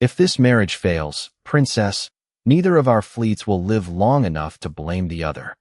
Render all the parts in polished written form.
If this marriage fails, Princess, neither of our fleets will live long enough to blame the other.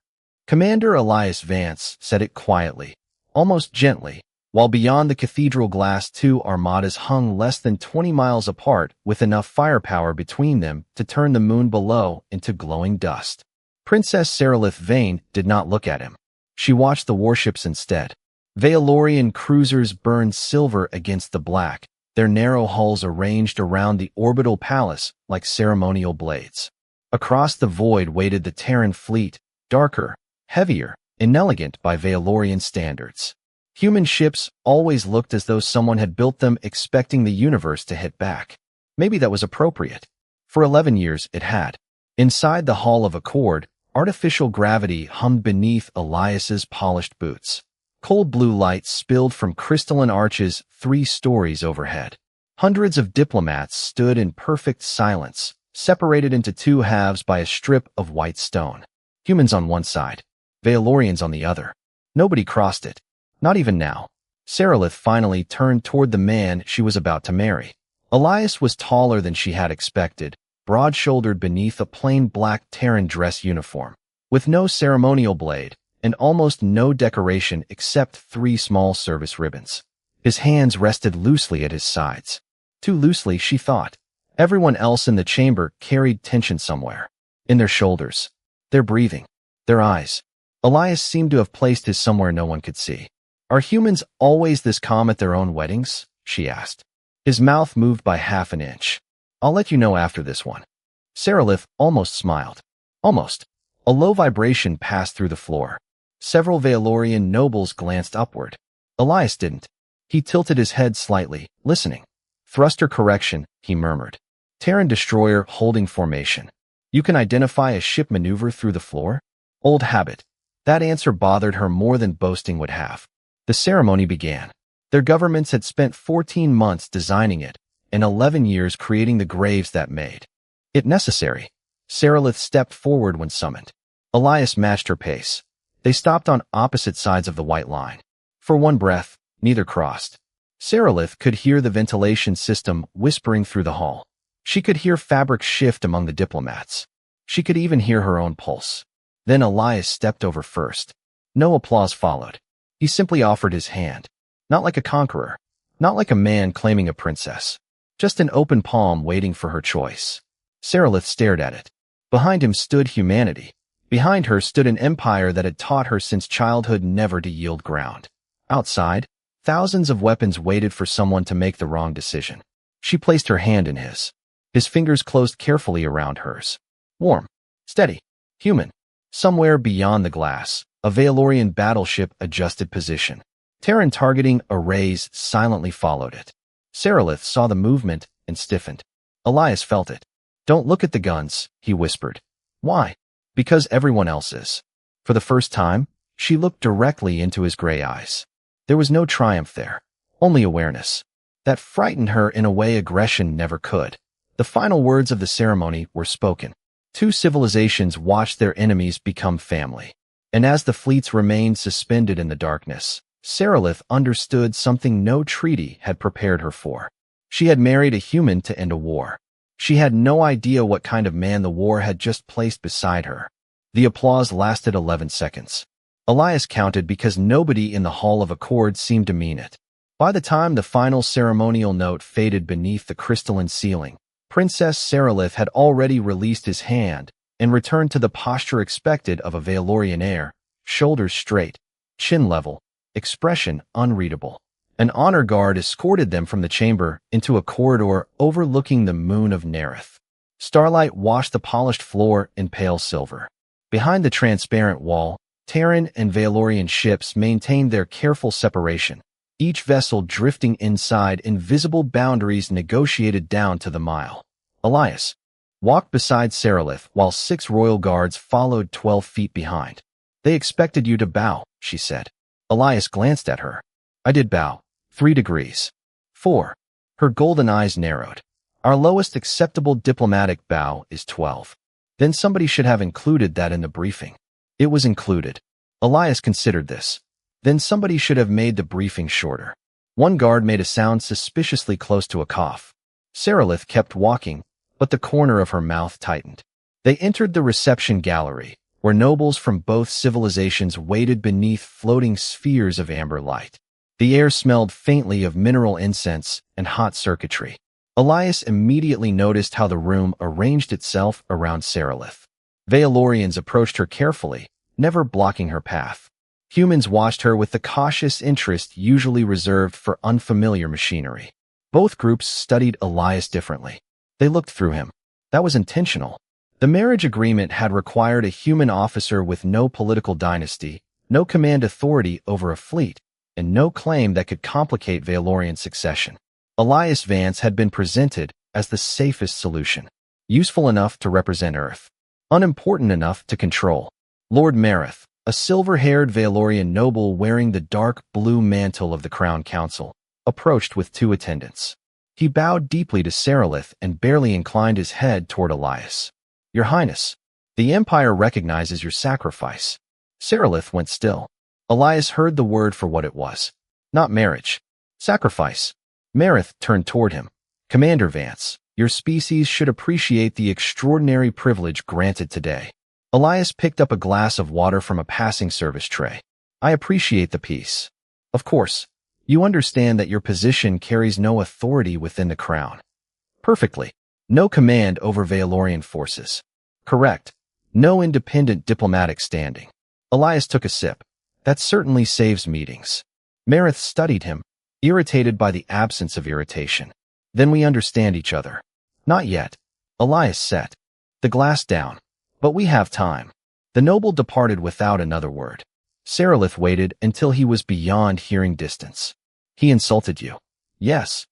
Commander Elias Vance said it quietly, almost gently, while beyond the cathedral glass 2 armadas hung less than 20 miles apart with enough firepower between them to turn the moon below into glowing dust. Princess Seralyth Vane did not look at him. She watched the warships instead. Valorian cruisers burned silver against the black, their narrow hulls arranged around the orbital palace like ceremonial blades. Across the void waited the Terran fleet, darker, heavier, inelegant by Valorian standards. Human ships always looked as though someone had built them expecting the universe to hit back. Maybe that was appropriate. For 11 years it had. Inside the Hall of Accord, artificial gravity hummed beneath Elias's polished boots. Cold blue light spilled from crystalline arches 3 stories overhead. Hundreds of diplomats stood in perfect silence, separated into 2 halves by a strip of white stone. Humans on one side, Valorians on the other. Nobody crossed it. Not even now. Seralyth finally turned toward the man she was about to marry. Elias was taller than she had expected, broad-shouldered beneath a plain black Terran dress uniform, with no ceremonial blade and almost no decoration except 3 small service ribbons. His hands rested loosely at his sides. Too loosely, she thought. Everyone else in the chamber carried tension somewhere. In their shoulders, their breathing, their eyes. Elias seemed to have placed his somewhere no one could see. Are humans always this calm at their own weddings? She asked. His mouth moved by half an inch. I'll let you know after this one. Seralyth almost smiled. Almost. A low vibration passed through the floor. Several Valorian nobles glanced upward. Elias didn't. He tilted his head slightly, listening. Thruster correction, he murmured. Terran destroyer holding formation. You can identify a ship maneuver through the floor? Old habit. That answer bothered her more than boasting would have. The ceremony began. Their governments had spent 14 months designing it, and 11 years creating the graves that made it necessary. Seralyth stepped forward when summoned. Elias matched her pace. They stopped on opposite sides of the white line. For one breath, neither crossed. Seralyth could hear the ventilation system whispering through the hall. She could hear fabric shift among the diplomats. She could even hear her own pulse. Then Elias stepped over first. No applause followed. He simply offered his hand. Not like a conqueror. Not like a man claiming a princess. Just an open palm waiting for her choice. Seralyth stared at it. Behind him stood humanity. Behind her stood an empire that had taught her since childhood never to yield ground. Outside, thousands of weapons waited for someone to make the wrong decision. She placed her hand in his. His fingers closed carefully around hers. Warm. Steady. Human. Somewhere beyond the glass, a Valorian battleship adjusted position. Terran targeting arrays silently followed it. Seralyth saw the movement and stiffened. Elias felt it. Don't look at the guns, he whispered. Why? Because everyone else is. For the first time, she looked directly into his gray eyes. There was no triumph there, only awareness. That frightened her in a way aggression never could. The final words of the ceremony were spoken. 2 civilizations watched their enemies become family. And as the fleets remained suspended in the darkness, Seralyth understood something no treaty had prepared her for. She had married a human to end a war. She had no idea what kind of man the war had just placed beside her. The applause lasted 11 seconds. Elias counted because nobody in the Hall of Accord seemed to mean it. By the time the final ceremonial note faded beneath the crystalline ceiling, Princess Seralyth had already released his hand and returned to the posture expected of a Valorian heir, shoulders straight, chin level, expression unreadable. An honor guard escorted them from the chamber into a corridor overlooking the moon of Nerith. Starlight washed the polished floor in pale silver. Behind the transparent wall, Terran and Valorian ships maintained their careful separation, each vessel drifting inside invisible boundaries negotiated down to the mile. Elias walked beside Seralyth while 6 royal guards followed 12 feet behind. They expected you to bow, she said. Elias glanced at her. I did bow. 3 degrees. 4. Her golden eyes narrowed. Our lowest acceptable diplomatic bow is 12. Then somebody should have included that in the briefing. It was included. Elias considered this. Then somebody should have made the briefing shorter. One guard made a sound suspiciously close to a cough. Seralyth kept walking, but the corner of her mouth tightened. They entered the reception gallery, where nobles from both civilizations waited beneath floating spheres of amber light. The air smelled faintly of mineral incense and hot circuitry. Elias immediately noticed how the room arranged itself around Seralyth. Valorians approached her carefully, never blocking her path. Humans watched her with the cautious interest usually reserved for unfamiliar machinery. Both groups studied Elias differently. They looked through him. That was intentional. The marriage agreement had required a human officer with no political dynasty, no command authority over a fleet, and no claim that could complicate Valorian succession. Elias Vance had been presented as the safest solution, useful enough to represent Earth, unimportant enough to control. Lord Marries, a silver-haired Valorian noble wearing the dark blue mantle of the Crown Council, approached with 2 attendants. He bowed deeply to Seralyth and barely inclined his head toward Elias. "Your Highness, the Empire recognizes your sacrifice." Seralyth went still. Elias heard the word for what it was. Not marriage. Sacrifice. Marries turned toward him. "Commander Vance, your species should appreciate the extraordinary privilege granted today." Elias picked up a glass of water from a passing service tray. "I appreciate the peace. Of course, you understand that your position carries no authority within the crown." "Perfectly. No command over Valorian forces." "Correct. No independent diplomatic standing." Elias took a sip. "That certainly saves meetings." Marries studied him, irritated by the absence of irritation. "Then we understand each other." "Not yet." Elias set the glass down. "But we have time." The noble departed without another word. Seralyth waited until he was beyond hearing distance. "He insulted you." "Yes."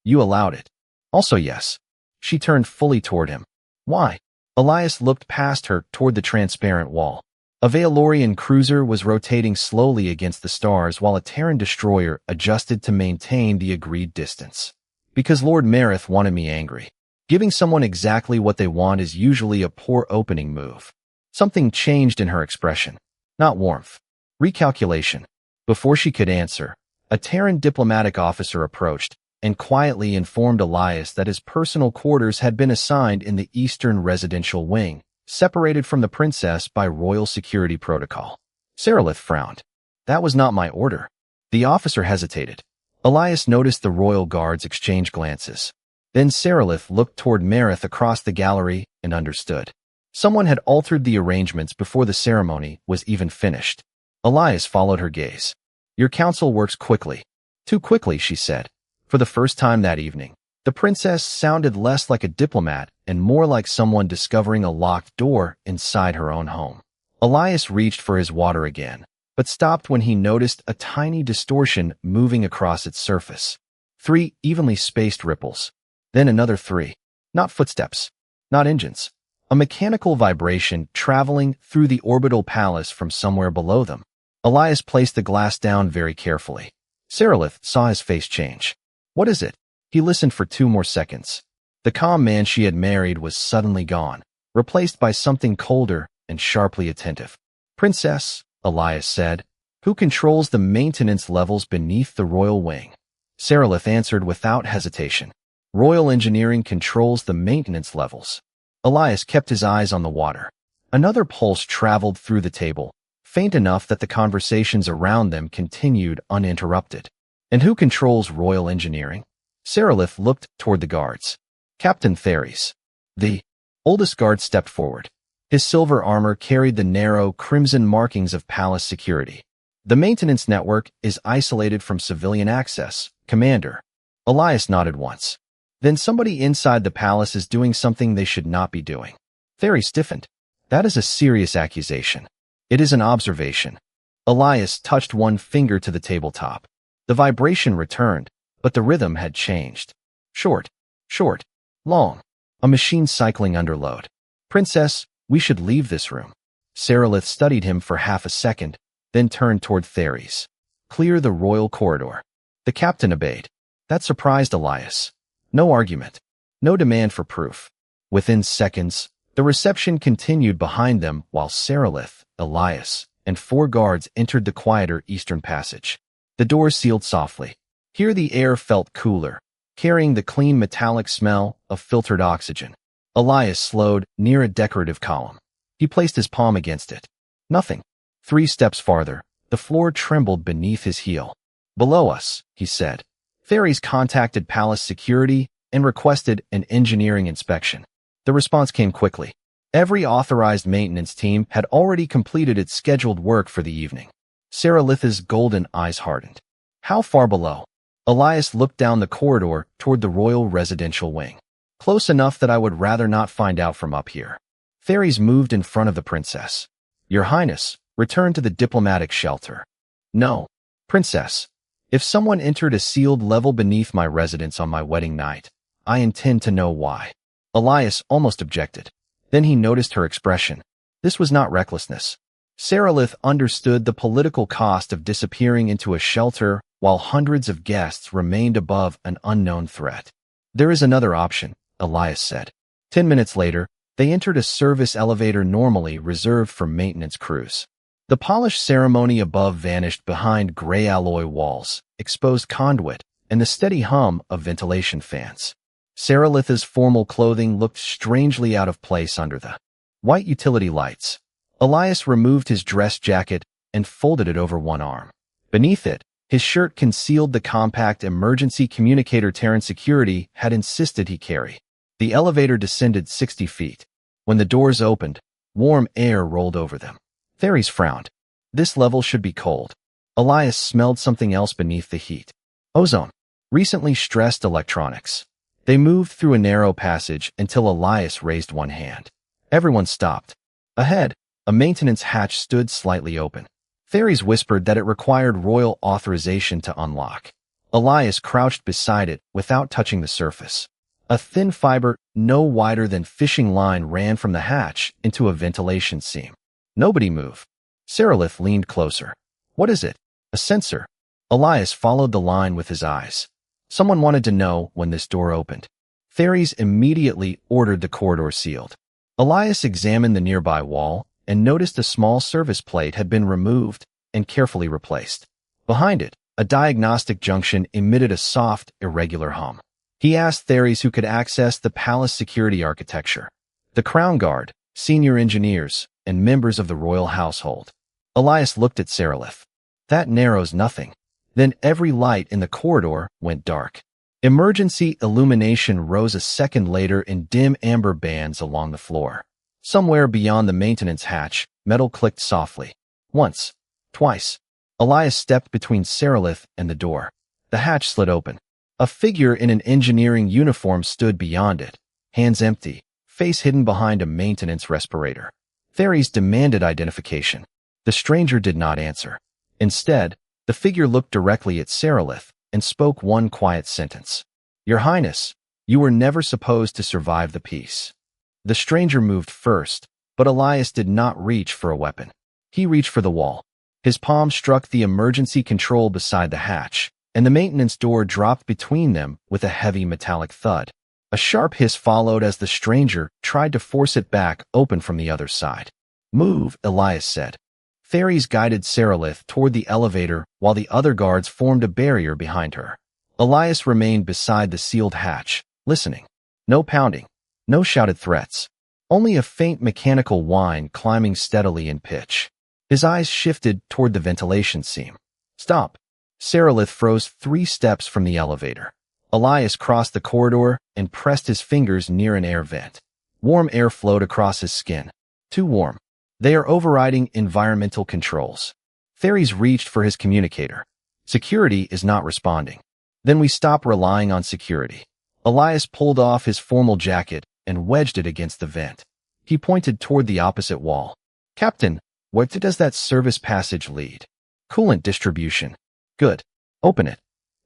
"You allowed it." "Also yes." She turned fully toward him. "Why?" Elias looked past her toward the transparent wall. A Valorian cruiser was rotating slowly against the stars while a Terran destroyer adjusted to maintain the agreed distance. "Because Lord Marries wanted me angry." Giving someone exactly what they want is usually a poor opening move. Something changed in her expression. Not warmth. Recalculation. Before she could answer, a Terran diplomatic officer approached and quietly informed Elias that his personal quarters had been assigned in the Eastern Residential Wing, separated from the princess by royal security protocol. Seralyth frowned. "That was not my order." The officer hesitated. Elias noticed the royal guards exchange glances. Then Seralyth looked toward Marries across the gallery and understood. Someone had altered the arrangements before the ceremony was even finished. Elias followed her gaze. "Your council works quickly." "Too quickly," she said. For the first time that evening, the princess sounded less like a diplomat and more like someone discovering a locked door inside her own home. Elias reached for his water again, but stopped when he noticed a tiny distortion moving across its surface. 3 evenly spaced ripples. Then another 3. Not footsteps. Not engines. A mechanical vibration traveling through the orbital palace from somewhere below them. Elias placed the glass down very carefully. Seralyth saw his face change. "What is it?" He listened for 2 more seconds. The calm man she had married was suddenly gone, replaced by something colder and sharply attentive. "Princess," Elias said, "who controls the maintenance levels beneath the royal wing?" Seralyth answered without hesitation. "Royal engineering controls the maintenance levels." Elias kept his eyes on the water. Another pulse traveled through the table, faint enough that the conversations around them continued uninterrupted. "And who controls royal engineering?" Seralyth looked toward the guards. "Captain Theres." The oldest guard stepped forward. His silver armor carried the narrow, crimson markings of palace security. "The maintenance network is isolated from civilian access, Commander." Elias nodded once. "Then somebody inside the palace is doing something they should not be doing." Theres stiffened. "That is a serious accusation." "It is an observation." Elias touched one finger to the tabletop. The vibration returned, but the rhythm had changed. Short, short, long. A machine cycling under load. "Princess, we should leave this room." Seralyth studied him for half a second, then turned toward Theres. "Clear the royal corridor." The captain obeyed. That surprised Elias. No argument. No demand for proof. Within seconds, the reception continued behind them while Seralyth, Elias, and 4 guards entered the quieter eastern passage. The door sealed softly. Here the air felt cooler, carrying the clean metallic smell of filtered oxygen. Elias slowed near a decorative column. He placed his palm against it. Nothing. 3 steps farther, the floor trembled beneath his heel. Below us, he said. Ferries contacted palace security and requested an engineering inspection. The response came quickly. Every authorized maintenance team had already completed its scheduled work for the evening. Seralyth's golden eyes hardened. How far below? Elias looked down the corridor toward the royal residential wing. Close enough that I would rather not find out from up here. Ferries moved in front of the princess. Your Highness, return to the diplomatic shelter. No, princess. If someone entered a sealed level beneath my residence on my wedding night, I intend to know why. Elias almost objected. Then he noticed her expression. This was not recklessness. Seralyth understood the political cost of disappearing into a shelter while hundreds of guests remained above an unknown threat. There is another option, Elias said. 10 minutes later, they entered a service elevator normally reserved for maintenance crews. The polished ceremony above vanished behind gray alloy walls, exposed conduit, and the steady hum of ventilation fans. Seralyth's formal clothing looked strangely out of place under the white utility lights. Elias removed his dress jacket and folded it over one arm. Beneath it, his shirt concealed the compact emergency communicator Terran security had insisted he carry. The elevator descended 60 feet. When the doors opened, warm air rolled over them. Ferries frowned. This level should be cold. Elias smelled something else beneath the heat. Ozone. Recently stressed electronics. They moved through a narrow passage until Elias raised one hand. Everyone stopped. Ahead, a maintenance hatch stood slightly open. Ferries whispered that it required royal authorization to unlock. Elias crouched beside it without touching the surface. A thin fiber, no wider than fishing line, ran from the hatch into a ventilation seam. Nobody moved. Seralyth leaned closer. What is it? A sensor. Elias followed the line with his eyes. Someone wanted to know when this door opened. Ferries immediately ordered the corridor sealed. Elias examined the nearby wall and noticed a small service plate had been removed and carefully replaced. Behind it, a diagnostic junction emitted a soft, irregular hum. He asked Theres who could access the palace security architecture. The Crown Guard, senior engineers, and members of the royal household. Elias looked at Seralyth. That narrows nothing. Then every light in the corridor went dark. Emergency illumination rose a second later in dim amber bands along the floor. Somewhere beyond the maintenance hatch, metal clicked softly. Once. Twice. Elias stepped between Seralyth and the door. The hatch slid open. A figure in an engineering uniform stood beyond it, hands empty, face hidden behind a maintenance respirator. Theres demanded identification. The stranger did not answer. Instead, the figure looked directly at Seralyth and spoke one quiet sentence. Your Highness, you were never supposed to survive the peace. The stranger moved first, but Elias did not reach for a weapon. He reached for the wall. His palm struck the emergency control beside the hatch, and the maintenance door dropped between them with a heavy metallic thud. A sharp hiss followed as the stranger tried to force it back open from the other side. Move, Elias said. Theres guided Seralyth toward the elevator while the other guards formed a barrier behind her. Elias remained beside the sealed hatch, listening. No pounding. No shouted threats. Only a faint mechanical whine climbing steadily in pitch. His eyes shifted toward the ventilation seam. Stop. Seralyth froze 3 steps from the elevator. Elias crossed the corridor and pressed his fingers near an air vent. Warm air flowed across his skin. Too warm. They are overriding environmental controls. Theres reached for his communicator. Security is not responding. Then we stop relying on security. Elias pulled off his formal jacket and wedged it against the vent. He pointed toward the opposite wall. Captain, where does that service passage lead? Coolant distribution. Good. Open it.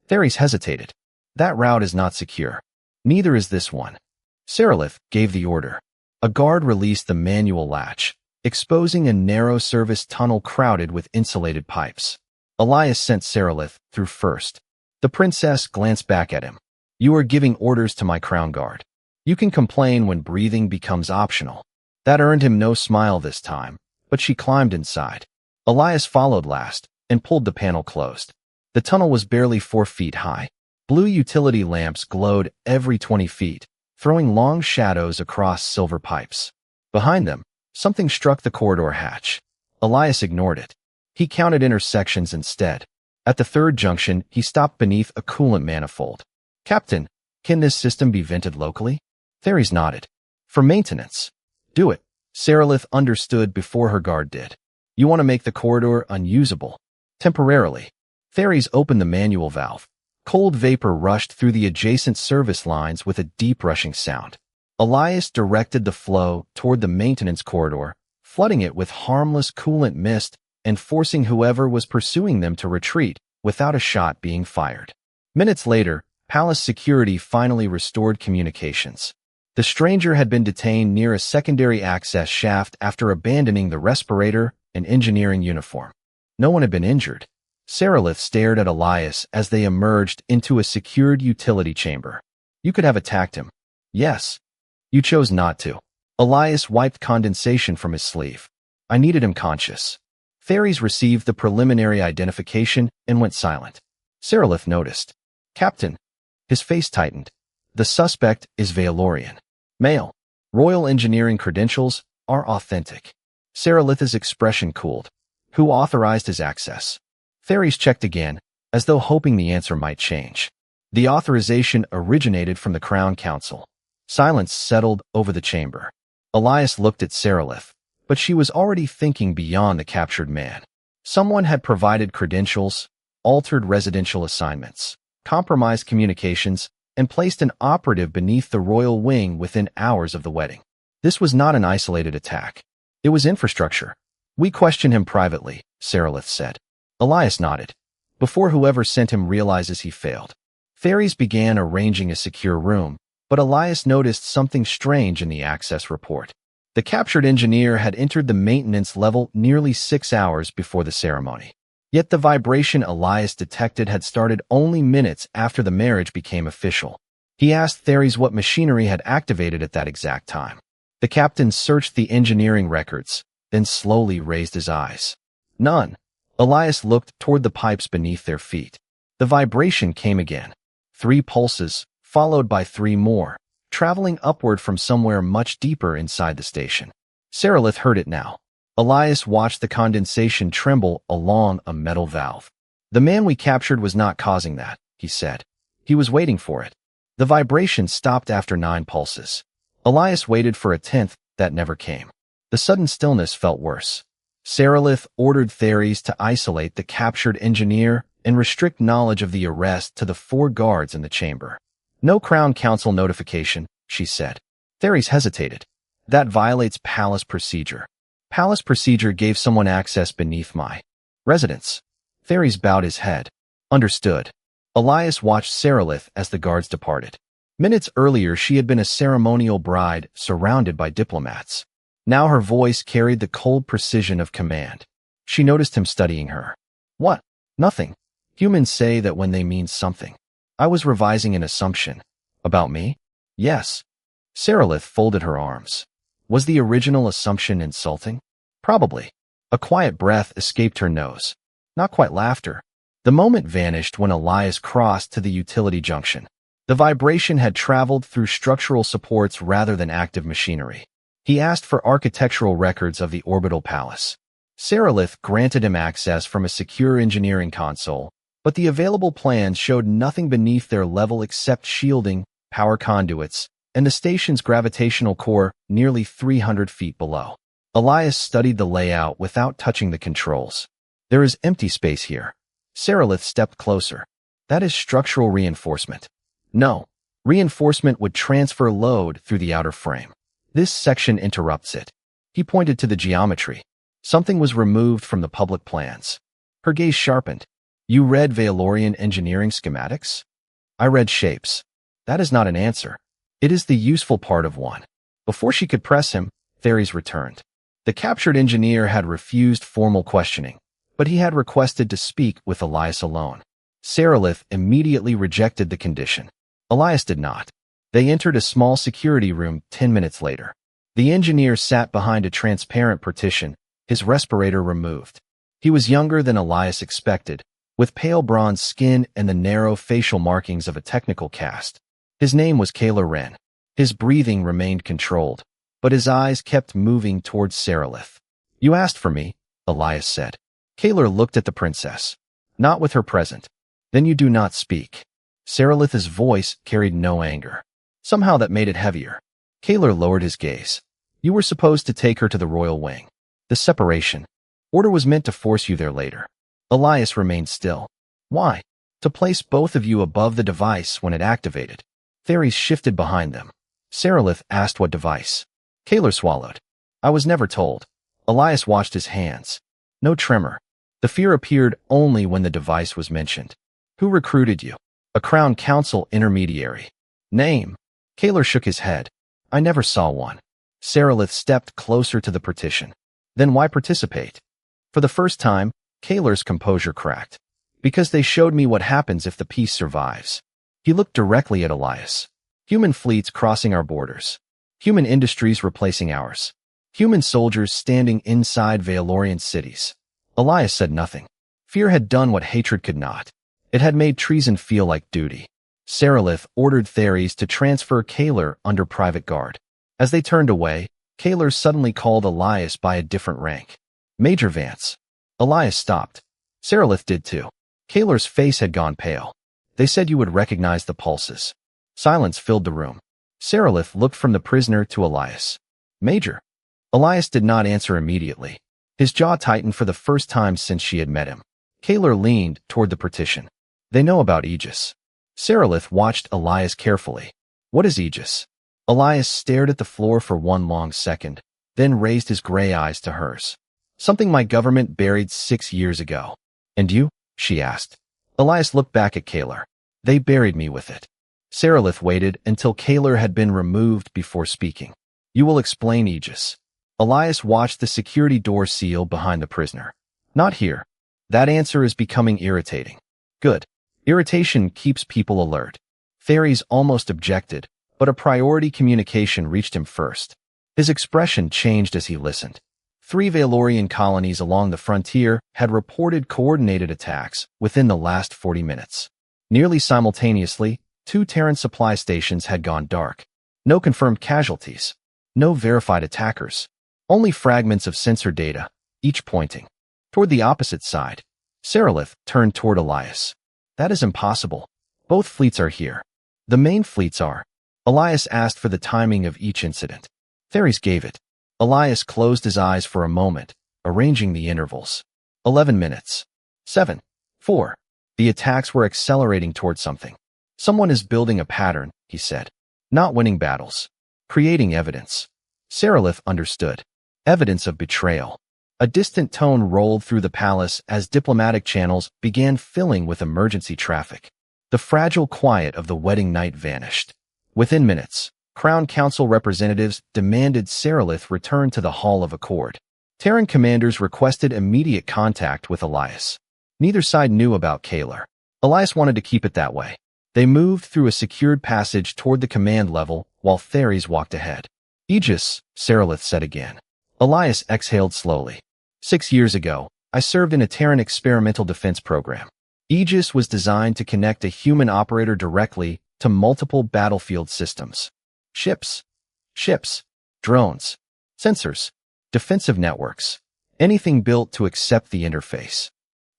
Theres hesitated. That route is not secure. Neither is this one. Seralyth gave the order. A guard released the manual latch, exposing a narrow service tunnel crowded with insulated pipes. Elias sent Seralyth through first. The princess glanced back at him. You are giving orders to my crown guard. You can complain when breathing becomes optional. That earned him no smile this time, but she climbed inside. Elias followed last and pulled the panel closed. The tunnel was barely 4 feet high. Blue utility lamps glowed every 20 feet, throwing long shadows across silver pipes. Behind them, something struck the corridor hatch. Elias ignored it. He counted intersections instead. At the third junction, he stopped beneath a coolant manifold. "Captain, can this system be vented locally?" Theris nodded. "For maintenance." "Do it." Seralyth understood before her guard did. "You want to make the corridor unusable." Temporarily. Theris opened the manual valve. Cold vapor rushed through the adjacent service lines with a deep rushing sound. Elias directed the flow toward the maintenance corridor, flooding it with harmless coolant mist and forcing whoever was pursuing them to retreat without a shot being fired. Minutes later, Palace security finally restored communications. The stranger had been detained near a secondary access shaft after abandoning the respirator and engineering uniform. No one had been injured. Seralyth stared at Elias as they emerged into a secured utility chamber. "You could have attacked him." "Yes. You chose not to." Elias wiped condensation from his sleeve. "I needed him conscious." Theris received the preliminary identification and went silent. Seralyth noticed. "Captain." His face tightened. "The suspect is Valorian. Male. Royal engineering credentials are authentic." Seralyth's expression cooled. "Who authorized his access?" Theris checked again, as though hoping the answer might change. The authorization originated from the Crown Council. Silence settled over the chamber. Elias looked at Seralyth, but she was already thinking beyond the captured man. Someone had provided credentials, altered residential assignments, compromised communications, and placed an operative beneath the royal wing within hours of the wedding. This was not an isolated attack. It was infrastructure. "We question him privately," Seralyth said. Elias nodded. "Before whoever sent him realizes he failed." Theris began arranging a secure room, but Elias noticed something strange in the access report. The captured engineer had entered the maintenance level nearly 6 hours before the ceremony. Yet the vibration Elias detected had started only minutes after the marriage became official. He asked Theris what machinery had activated at that exact time. The captain searched the engineering records, then slowly raised his eyes. "None." Elias looked toward the pipes beneath their feet. The vibration came again. 3 pulses, followed by 3 more, traveling upward from somewhere much deeper inside the station. Seralyth heard it now. Elias watched the condensation tremble along a metal valve. "The man we captured was not causing that," he said. "He was waiting for it." The vibration stopped after 9 pulses. Elias waited for a 10th that never came. The sudden stillness felt worse. Seralyth ordered Theris to isolate the captured engineer and restrict knowledge of the arrest to the 4 guards in the chamber. "No Crown Council notification," she said. Theris hesitated. "That violates palace procedure." "Palace procedure gave someone access beneath my residence." Theris bowed his head. "Understood." Elias watched Seralyth as the guards departed. Minutes earlier, she had been a ceremonial bride surrounded by diplomats. Now her voice carried the cold precision of command. She noticed him studying her. "What?" "Nothing. Humans say that when they mean something." "I was revising an assumption." "About me?" "Yes." Seralyth folded her arms. Was the original assumption insulting? Probably. A quiet breath escaped her nose. Not quite laughter. The moment vanished when Elias crossed to the utility junction. The vibration had traveled through structural supports rather than active machinery. He asked for architectural records of the orbital palace. Seralyth granted him access from a secure engineering console, but the available plans showed nothing beneath their level except shielding, power conduits, and the station's gravitational core nearly 300 feet below. Elias studied the layout without touching the controls. "There is empty space here." Seralyth stepped closer. "That is structural reinforcement." "No. Reinforcement would transfer load through the outer frame. This section interrupts it." He pointed to the geometry. Something was removed from the public plans. Her gaze sharpened. "You read Valorian engineering schematics?" "I read shapes." "That is not an answer. It is the useful part of one." Before she could press him, Theris returned. The captured engineer had refused formal questioning, but he had requested to speak with Elias alone. Seralyth immediately rejected the condition. Elias did not. They entered a small security room 10 minutes later. The engineer sat behind a transparent partition, his respirator removed. He was younger than Elias expected, with pale bronze skin and the narrow facial markings of a technical caste. His name was Kaler Wren. His breathing remained controlled, but his eyes kept moving towards Seralyth. "You asked for me," Elias said. Kaler looked at the princess. "Not with her present. Then you do not speak." Seralyth's voice carried no anger. Somehow that made it heavier. Kaler lowered his gaze. "You were supposed to take her to the royal wing. The separation order was meant to force you there later." Elias remained still. "Why?" "To place both of you above the device when it activated." Theres shifted behind them. Seralyth asked what device. Kaler swallowed. "I was never told." Elias watched his hands. No tremor. The fear appeared only when the device was mentioned. "Who recruited you?" "A Crown Council intermediary." "Name?" Kaler shook his head. "I never saw one." Seralyth stepped closer to the partition. "Then why participate?" For the first time, Kaler's composure cracked. "Because they showed me what happens if the peace survives." He looked directly at Elias. "Human fleets crossing our borders. Human industries replacing ours. Human soldiers standing inside Valorian cities." Elias said nothing. Fear had done what hatred could not. It had made treason feel like duty. Seralyth ordered Theres to transfer Kaler under private guard. As they turned away, Kaler suddenly called Elias by a different rank. "Major Vance." Elias stopped. Seralyth did too. Kaler's face had gone pale. "They said you would recognize the pulses." Silence filled the room. Seralyth looked from the prisoner to Elias. "Major." Elias did not answer immediately. His jaw tightened for the first time since she had met him. Kaler leaned toward the partition. "They know about Aegis." Seralyth watched Elias carefully. "What is Aegis?" Elias stared at the floor for one long second, then raised his gray eyes to hers. "Something my government buried 6 years ago." "And you?" she asked. Elias looked back at Kaler. "They buried me with it." Seralyth waited until Kaler had been removed before speaking. "You will explain Aegis." Elias watched the security door seal behind the prisoner. "Not here." "That answer is becoming irritating." "Good. Irritation keeps people alert." Theres almost objected, but a priority communication reached him first. His expression changed as he listened. 3 Valorian colonies along the frontier had reported coordinated attacks within the last 40 minutes. Nearly simultaneously, 2 Terran supply stations had gone dark. No confirmed casualties. No verified attackers. Only fragments of sensor data, each pointing toward the opposite side. Seralyth turned toward Elias. "That is impossible. Both fleets are here." "The main fleets are." Elias asked for the timing of each incident. Theres gave it. Elias closed his eyes for a moment, arranging the intervals. 11 minutes. 7. 4. The attacks were accelerating toward something. "Someone is building a pattern," he said. "Not winning battles. Creating evidence." Seralyth understood. Evidence of betrayal. A distant tone rolled through the palace as diplomatic channels began filling with emergency traffic. The fragile quiet of the wedding night vanished. Within minutes, Crown Council representatives demanded Seralyth return to the Hall of Accord. Terran commanders requested immediate contact with Elias. Neither side knew about Kaler. Elias wanted to keep it that way. They moved through a secured passage toward the command level while Theres walked ahead. "Aegis," Seralyth said again. Elias exhaled slowly. 6 years ago, I served in a Terran experimental defense program. Aegis was designed to connect a human operator directly to multiple battlefield systems. Ships, drones, sensors, defensive networks, anything built to accept the interface.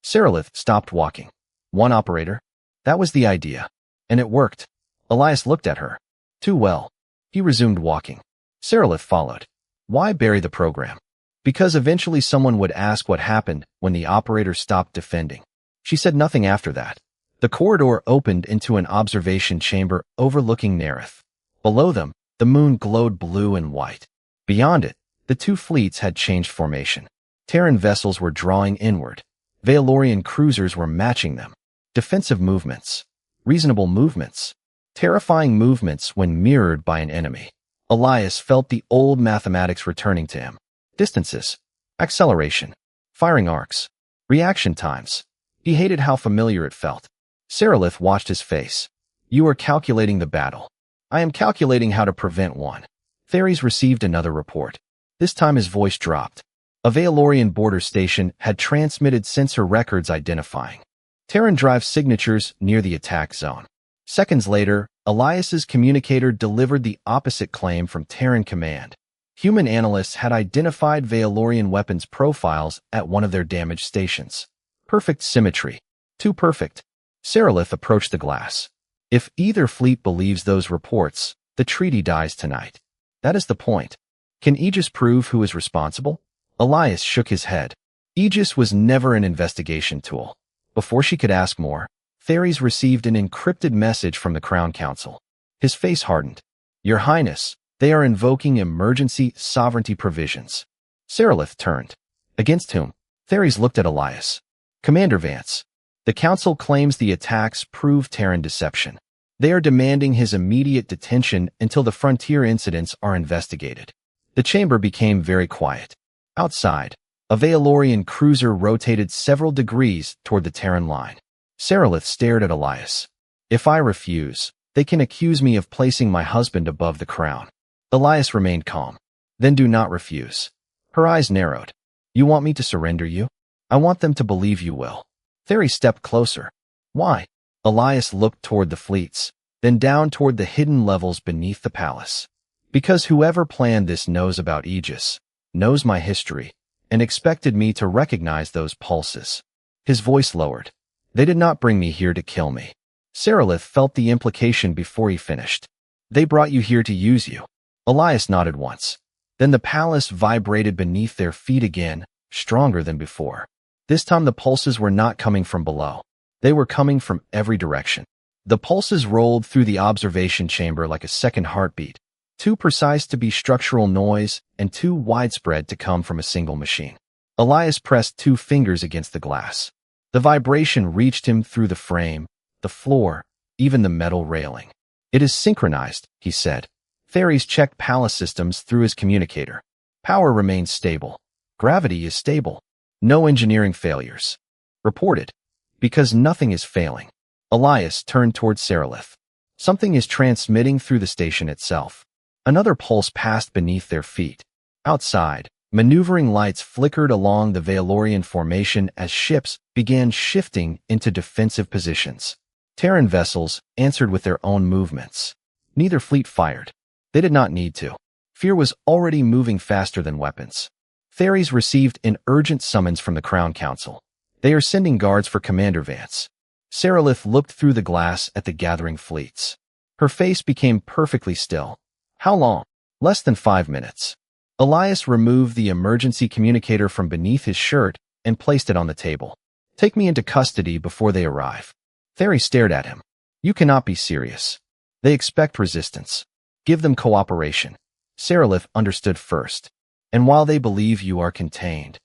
Seralyth stopped walking. "One operator?" "That was the idea. And it worked." Elias looked at her. "Too well." He resumed walking. Seralyth followed. "Why bury the program?" "Because eventually someone would ask what happened when the operator stopped defending." She said nothing after that. The corridor opened into an observation chamber overlooking Nerith. Below them, the moon glowed blue and white. Beyond it, the 2 fleets had changed formation. Terran vessels were drawing inward. Valorian cruisers were matching them. Defensive movements. Reasonable movements. Terrifying movements when mirrored by an enemy. Elias felt the old mathematics returning to him. Distances. Acceleration. Firing arcs. Reaction times. He hated how familiar it felt. Seralyth watched his face. "You are calculating the battle. I am calculating how to prevent one." Theres received another report. This time his voice dropped. A Valorian border station had transmitted sensor records identifying Terran drive signatures near the attack zone. Seconds later, Elias's communicator delivered the opposite claim from Terran command. Human analysts had identified Valorian weapons profiles at one of their damaged stations. Perfect symmetry. Too perfect. Seralyth approached the glass. If either fleet believes those reports, the treaty dies tonight. That is the point. Can Aegis prove who is responsible? Elias shook his head. Aegis was never an investigation tool. Before she could ask more, Theres received an encrypted message from the Crown Council. His face hardened. Your Highness, they are invoking emergency sovereignty provisions. Seralyth turned. Against whom? Theres looked at Elias. Commander Vance. The Council claims the attacks prove Terran deception. They are demanding his immediate detention until the frontier incidents are investigated. The chamber became very quiet. Outside, a Valorian cruiser rotated several degrees toward the Terran line. Seralyth stared at Elias. If I refuse, they can accuse me of placing my husband above the crown. Elias remained calm. Then do not refuse. Her eyes narrowed. You want me to surrender you? I want them to believe you will. Theres stepped closer. Why? Elias looked toward the fleets, then down toward the hidden levels beneath the palace. Because whoever planned this knows about Aegis, knows my history, and expected me to recognize those pulses. His voice lowered. They did not bring me here to kill me. Seralyth felt the implication before he finished. They brought you here to use you. Elias nodded once. Then the palace vibrated beneath their feet again, stronger than before. This time the pulses were not coming from below. They were coming from every direction. The pulses rolled through the observation chamber like a second heartbeat, too precise to be structural noise and too widespread to come from a single machine. Elias pressed 2 fingers against the glass. The vibration reached him through the frame, the floor, even the metal railing. It is synchronized, he said. Theres checked palace systems through his communicator. Power remains stable. Gravity is stable. No engineering failures. Reported. Because nothing is failing. Elias turned toward Seralyth. Something is transmitting through the station itself. Another pulse passed beneath their feet. Outside, maneuvering lights flickered along the Valorian formation as ships began shifting into defensive positions. Terran vessels answered with their own movements. Neither fleet fired. They did not need to. Fear was already moving faster than weapons. Theres received an urgent summons from the Crown Council. They are sending guards for Commander Vance. Seralyth looked through the glass at the gathering fleets. Her face became perfectly still. How long? Less than 5 minutes. Elias removed the emergency communicator from beneath his shirt and placed it on the table. Take me into custody before they arrive. Theres stared at him. You cannot be serious. They expect resistance. Give them cooperation. Seralyth understood first. And while they believe you are contained,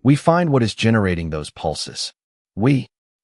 we find what is generating those pulses.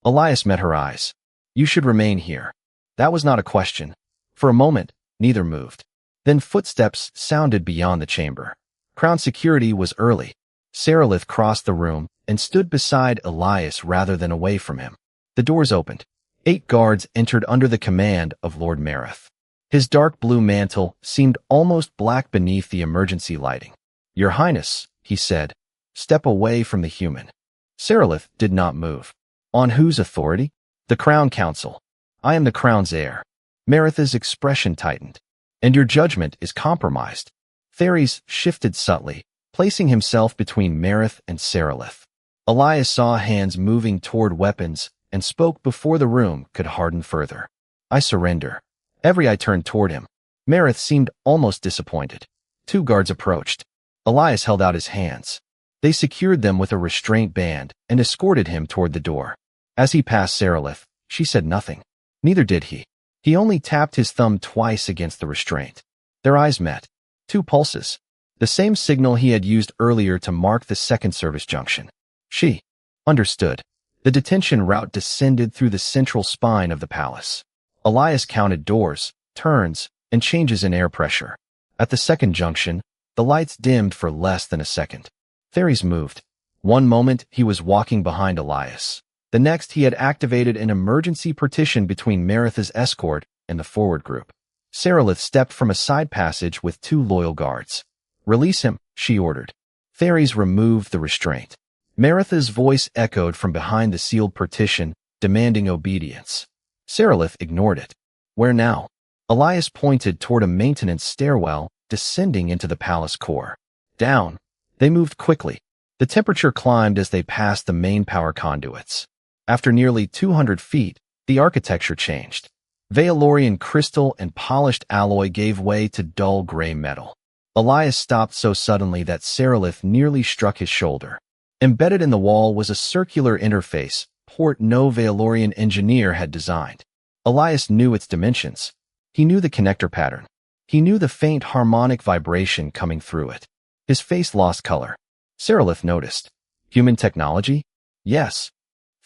Elias met her eyes. You should remain here. That was not a question. For a moment, neither moved. Then footsteps sounded beyond the chamber. Crown security was early. Seralyth crossed the room and stood beside Elias rather than away from him. The doors opened. 8 guards entered under the command of Lord Marith. His dark blue mantle seemed almost black beneath the emergency lighting. Your Highness, he said, step away from the human. Seralyth did not move. On whose authority? The Crown Council. I am the Crown's heir. Marith's expression tightened. And your judgment is compromised. Theres shifted subtly, placing himself between Marith and Seralyth. Elias saw hands moving toward weapons and spoke before the room could harden further. I surrender. Every eye turned toward him. Marith seemed almost disappointed. 2 guards approached. Elias held out his hands. They secured them with a restraint band and escorted him toward the door. As he passed Seralyth, she said nothing. Neither did he. He only tapped his thumb twice against the restraint. Their eyes met. 2 pulses. The same signal he had used earlier to mark the second service junction. She understood. The detention route descended through the central spine of the palace. Elias counted doors, turns, and changes in air pressure. At the second junction, the lights dimmed for less than a second. Theres moved. One moment, he was walking behind Elias. The next, he had activated an emergency partition between Marith's escort and the forward group. Seralyth stepped from a side passage with 2 loyal guards. Release him, she ordered. Theres removed the restraint. Marith's voice echoed from behind the sealed partition, demanding obedience. Seralyth ignored it. Where now? Elias pointed toward a maintenance stairwell descending into the palace core. Down. They moved quickly. The temperature climbed as they passed the main power conduits. After nearly 200 feet, the architecture changed. Veilorian crystal and polished alloy gave way to dull gray metal. Elias stopped so suddenly that Seralyth nearly struck his shoulder. Embedded in the wall was a circular interface, port no Veilorian engineer had designed. Elias knew its dimensions. He knew the connector pattern. He knew the faint harmonic vibration coming through it. His face lost color. Seralyth noticed. Human technology? Yes.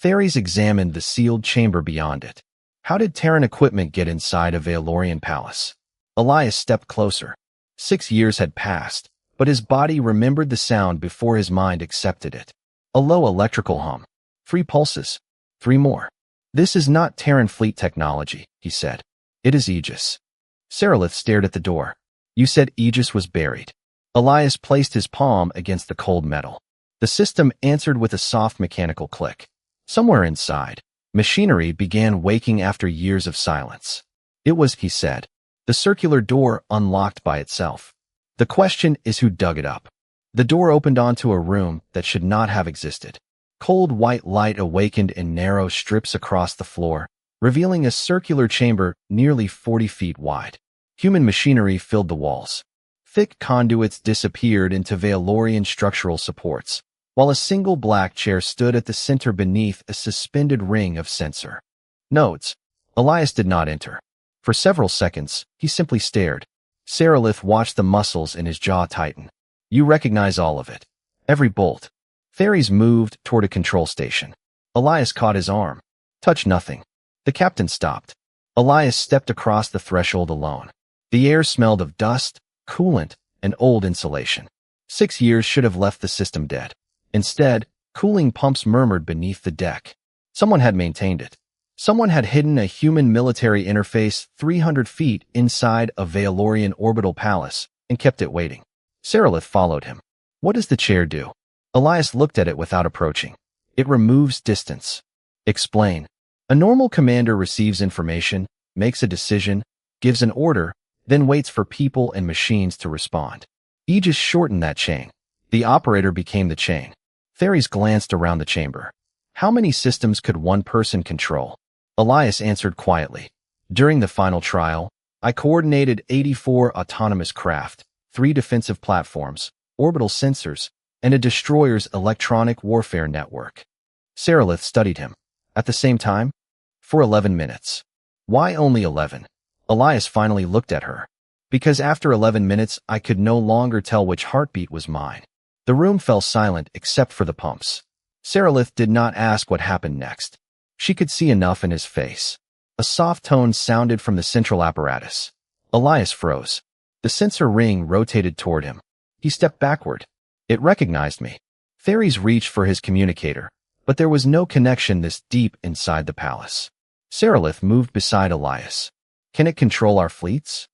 Theres examined the sealed chamber beyond it. How did Terran equipment get inside a Veilorian palace? Elias stepped closer. 6 years had passed, but his body remembered the sound before his mind accepted it. A low electrical hum. 3 pulses. 3 more. This is not Terran fleet technology, he said. It is Aegis. Seralyth stared at the door. You said Aegis was buried. Elias placed his palm against the cold metal. The system answered with a soft mechanical click. Somewhere inside, machinery began waking after years of silence. It was, he said. The circular door unlocked by itself. The question is who dug it up. The door opened onto a room that should not have existed. Cold white light awakened in narrow strips across the floor, revealing a circular chamber nearly 40 feet wide. Human machinery filled the walls. Thick conduits disappeared into Veilorian structural supports, while a single black chair stood at the center beneath a suspended ring of sensor nodes. Elias did not enter. For several seconds, he simply stared. Seralyth watched the muscles in his jaw tighten. You recognize all of it. Every bolt. Theres moved toward a control station. Elias caught his arm. Touch nothing. The captain stopped. Elias stepped across the threshold alone. The air smelled of dust, coolant, and old insulation. 6 years should have left the system dead. Instead, cooling pumps murmured beneath the deck. Someone had maintained it. Someone had hidden a human military interface 300 feet inside a Veilorian orbital palace and kept it waiting. Seralyth followed him. What does the chair do? Elias looked at it without approaching. It removes distance. Explain. A normal commander receives information, makes a decision, gives an order, then waits for people and machines to respond. Aegis shortened that chain. The operator became the chain. Theres glanced around the chamber. How many systems could one person control? Elias answered quietly. During the final trial, I coordinated 84 autonomous craft, 3 defensive platforms, orbital sensors, and a destroyer's electronic warfare network. Seralyth studied him. At the same time? For 11 minutes. Why only 11? Elias finally looked at her. Because after 11 minutes, I could no longer tell which heartbeat was mine. The room fell silent except for the pumps. Seralyth did not ask what happened next. She could see enough in his face. A soft tone sounded from the central apparatus. Elias froze. The sensor ring rotated toward him. He stepped backward. It recognized me. Theres reached for his communicator, but there was no connection this deep inside the palace. Seralyth moved beside Elias. Can it control our fleets?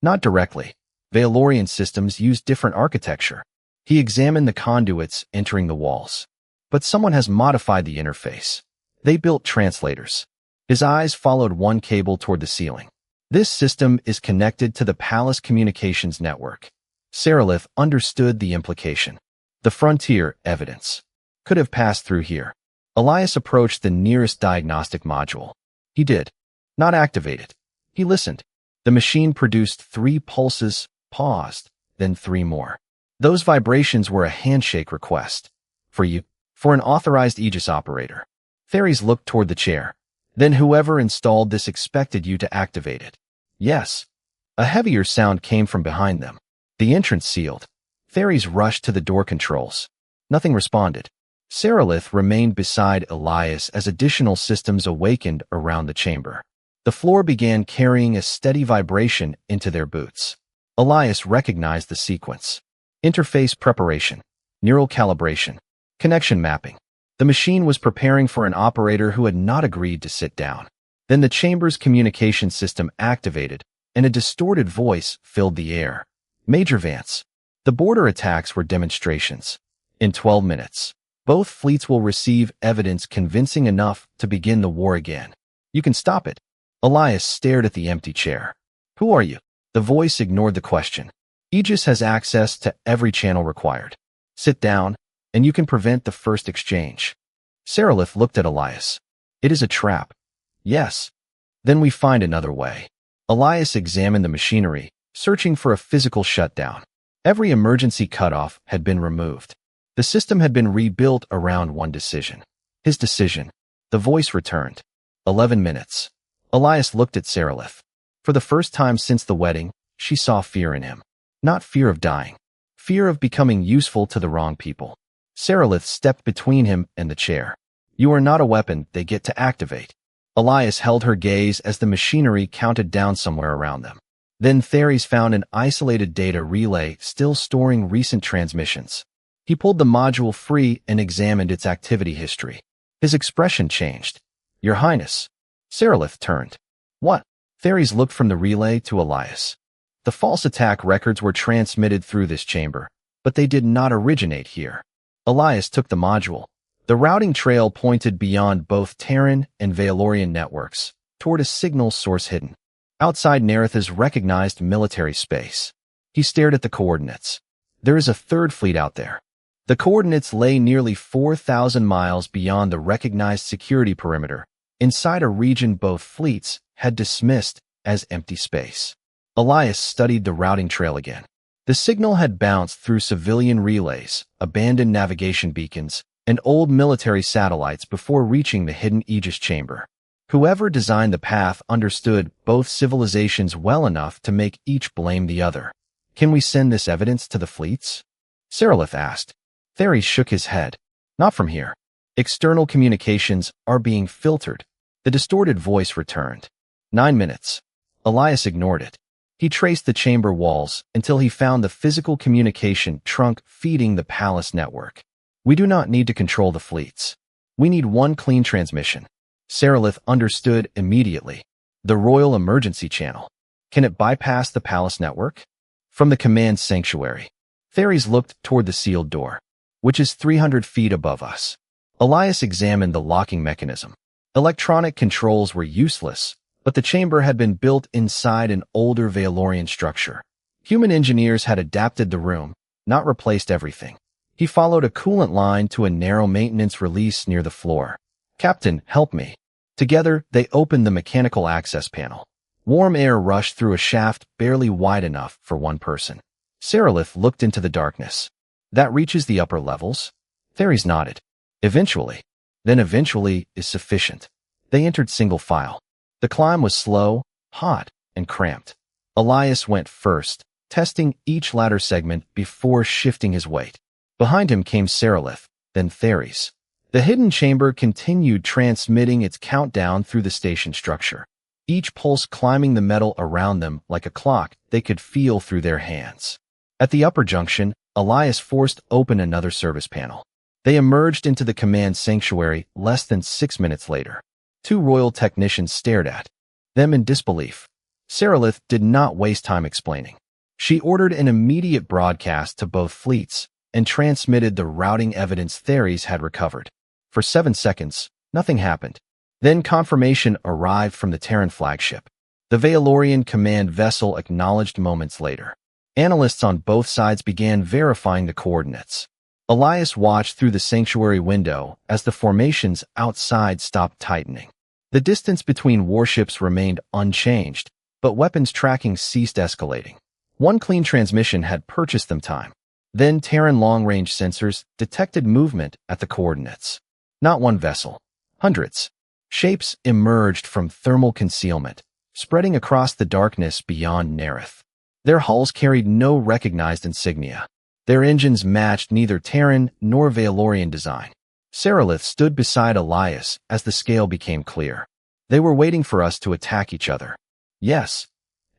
Not directly. Veilorian systems use different architecture. He examined the conduits entering the walls. But someone has modified the interface. They built translators. His eyes followed one cable toward the ceiling. This system is connected to the palace communications network. Seralyth understood the implication. The frontier, evidence, could have passed through here. Elias approached the nearest diagnostic module. He did. Not activate it. He listened. The machine produced 3 pulses, paused, then 3 more. Those vibrations were a handshake request. For you. For an authorized Aegis operator. Theres looked toward the chair. Then whoever installed this expected you to activate it. Yes. A heavier sound came from behind them. The entrance sealed. Theres rushed to the door controls. Nothing responded. Seralyth remained beside Elias as additional systems awakened around the chamber. The floor began carrying a steady vibration into their boots. Elias recognized the sequence. Interface preparation. Neural calibration. Connection mapping. The machine was preparing for an operator who had not agreed to sit down. Then the chamber's communication system activated, and a distorted voice filled the air. Major Vance. The border attacks were demonstrations. In 12 minutes. Both fleets will receive evidence convincing enough to begin the war again. You can stop it. Elias stared at the empty chair. Who are you? The voice ignored the question. Aegis has access to every channel required. Sit down, and you can prevent the first exchange. Seralyth looked at Elias. It is a trap. Yes. Then we find another way. Elias examined the machinery, searching for a physical shutdown. Every emergency cutoff had been removed. The system had been rebuilt around one decision. His decision. The voice returned. 11 minutes. Elias looked at Seralyth. For the first time since the wedding, she saw fear in him. Not fear of dying. Fear of becoming useful to the wrong people. Seralyth stepped between him and the chair. You are not a weapon they get to activate. Elias held her gaze as the machinery counted down somewhere around them. Then Theres found an isolated data relay still storing recent transmissions. He pulled the module free and examined its activity history. His expression changed. Your Highness. Seralyth turned. What? Theres looked from the relay to Elias. The false attack records were transmitted through this chamber, but they did not originate here. Elias took the module. The routing trail pointed beyond both Terran and Valorian networks, toward a signal source hidden outside Nerith's recognized military space. He stared at the coordinates. There is a third fleet out there. The coordinates lay nearly 4,000 miles beyond the recognized security perimeter, inside a region both fleets had dismissed as empty space. Elias studied the routing trail again. The signal had bounced through civilian relays, abandoned navigation beacons, and old military satellites before reaching the hidden Aegis chamber. Whoever designed the path understood both civilizations well enough to make each blame the other. Can we send this evidence to the fleets? Seralyth asked. Theres shook his head. Not from here. External communications are being filtered. The distorted voice returned. 9 minutes. Elias ignored it. He traced the chamber walls until he found the physical communication trunk feeding the palace network. We do not need to control the fleets. We need one clean transmission. Seralyth understood immediately. The Royal Emergency Channel. Can it bypass the palace network? From the command sanctuary. Theres looked toward the sealed door, which is 300 feet above us. Elias examined the locking mechanism. Electronic controls were useless, but the chamber had been built inside an older Valorian structure. Human engineers had adapted the room, not replaced everything. He followed a coolant line to a narrow maintenance release near the floor. Captain, help me. Together, they opened the mechanical access panel. Warm air rushed through a shaft barely wide enough for one person. Seralyth looked into the darkness. That reaches the upper levels? Theres nodded. Eventually. Then eventually is sufficient. They entered single file. The climb was slow, hot, and cramped. Elias went first, testing each ladder segment before shifting his weight. Behind him came Seralyth, then Theres. The hidden chamber continued transmitting its countdown through the station structure. Each pulse climbing the metal around them like a clock they could feel through their hands. At the upper junction, Elias forced open another service panel. They emerged into the command sanctuary less than 6 minutes later. 2 royal technicians stared at them in disbelief. Seralyth did not waste time explaining. She ordered an immediate broadcast to both fleets and transmitted the routing evidence Theres had recovered. For 7 seconds, nothing happened. Then confirmation arrived from the Terran flagship. The Valorian command vessel acknowledged moments later. Analysts on both sides began verifying the coordinates. Elias watched through the sanctuary window as the formations outside stopped tightening. The distance between warships remained unchanged, but weapons tracking ceased escalating. One clean transmission had purchased them time. Then Terran long-range sensors detected movement at the coordinates. Not one vessel. Hundreds. Shapes emerged from thermal concealment, spreading across the darkness beyond Nerith. Their hulls carried no recognized insignia. Their engines matched neither Terran nor Valorian design. Seralyth stood beside Elias as the scale became clear. They were waiting for us to attack each other. Yes.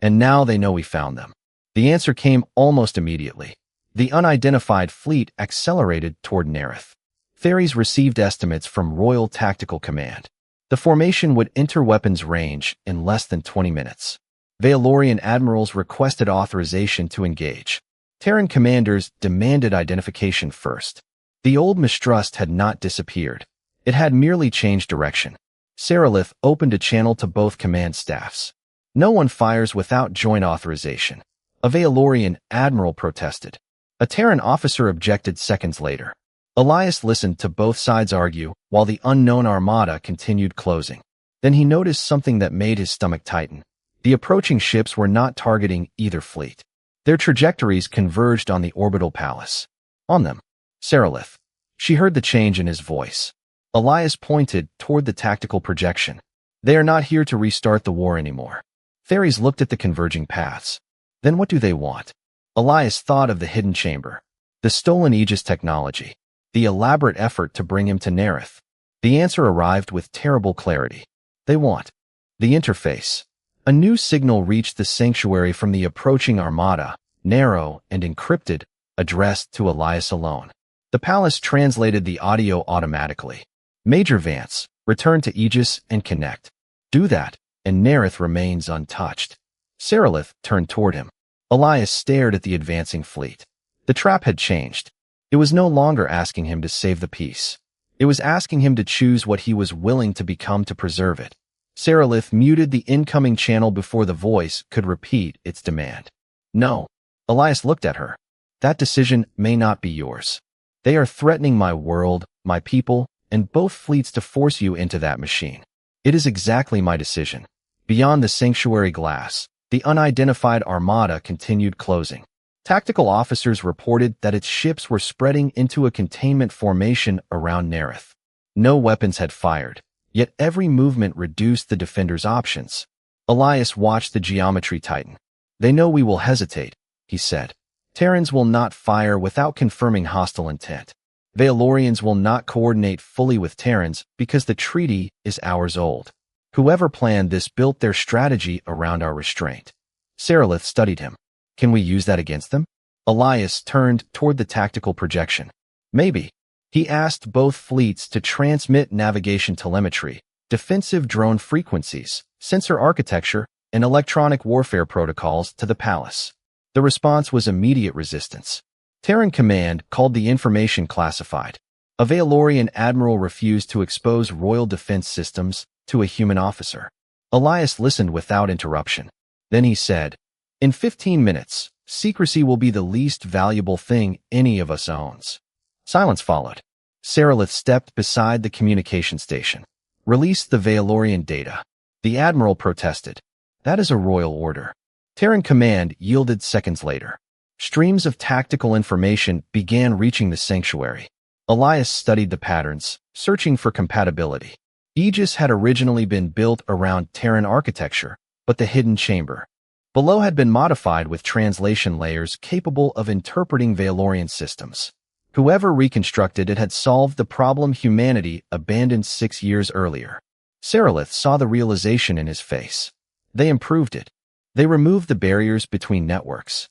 And now they know we found them. The answer came almost immediately. The unidentified fleet accelerated toward Nerith. Theres received estimates from Royal Tactical Command. The formation would enter weapons range in less than 20 minutes. Valorian admirals requested authorization to engage. Terran commanders demanded identification first. The old mistrust had not disappeared. It had merely changed direction. Seralyth opened a channel to both command staffs. No one fires without joint authorization. A Valorian admiral protested. A Terran officer objected seconds later. Elias listened to both sides argue while the unknown armada continued closing. Then he noticed something that made his stomach tighten. The approaching ships were not targeting either fleet. Their trajectories converged on the orbital palace. On them. Seralyth. She heard the change in his voice. Elias pointed toward the tactical projection. They are not here to restart the war anymore. Theres looked at the converging paths. Then what do they want? Elias thought of the hidden chamber. The stolen Aegis technology. The elaborate effort to bring him to Nerith. The answer arrived with terrible clarity. They want the interface. A new signal reached the sanctuary from the approaching armada, narrow and encrypted, addressed to Elias alone. The palace translated the audio automatically. Major Vance, return to Aegis and connect. Do that, and Nerith remains untouched. Seralyth turned toward him. Elias stared at the advancing fleet. The trap had changed. It was no longer asking him to save the peace. It was asking him to choose what he was willing to become to preserve it. Seralyth muted the incoming channel before the voice could repeat its demand. No. Elias looked at her. That decision may not be yours. They are threatening my world, my people, and both fleets to force you into that machine. It is exactly my decision. Beyond the sanctuary glass, the unidentified armada continued closing. Tactical officers reported that its ships were spreading into a containment formation around Nerith. No weapons had fired, yet every movement reduced the defenders' options. Elias watched the geometry tighten. They know we will hesitate, he said. Terrans will not fire without confirming hostile intent. Valorians will not coordinate fully with Terrans because the treaty is hours old. Whoever planned this built their strategy around our restraint. Seralyth studied him. Can we use that against them? Elias turned toward the tactical projection. Maybe. He asked both fleets to transmit navigation telemetry, defensive drone frequencies, sensor architecture, and electronic warfare protocols to the palace. The response was immediate resistance. Terran Command called the information classified. A Valorian admiral refused to expose royal defense systems to a human officer. Elias listened without interruption. Then he said, in 15 minutes, secrecy will be the least valuable thing any of us owns. Silence followed. Seralyth stepped beside the communication station. Release the Valorian data. The admiral protested. That is a royal order. Terran Command yielded seconds later. Streams of tactical information began reaching the sanctuary. Elias studied the patterns, searching for compatibility. Aegis had originally been built around Terran architecture, but the hidden chamber below had been modified with translation layers capable of interpreting Valorian systems. Whoever reconstructed it had solved the problem humanity abandoned 6 years earlier. Seralyth saw the realization in his face. They improved it. They removed the barriers between networks.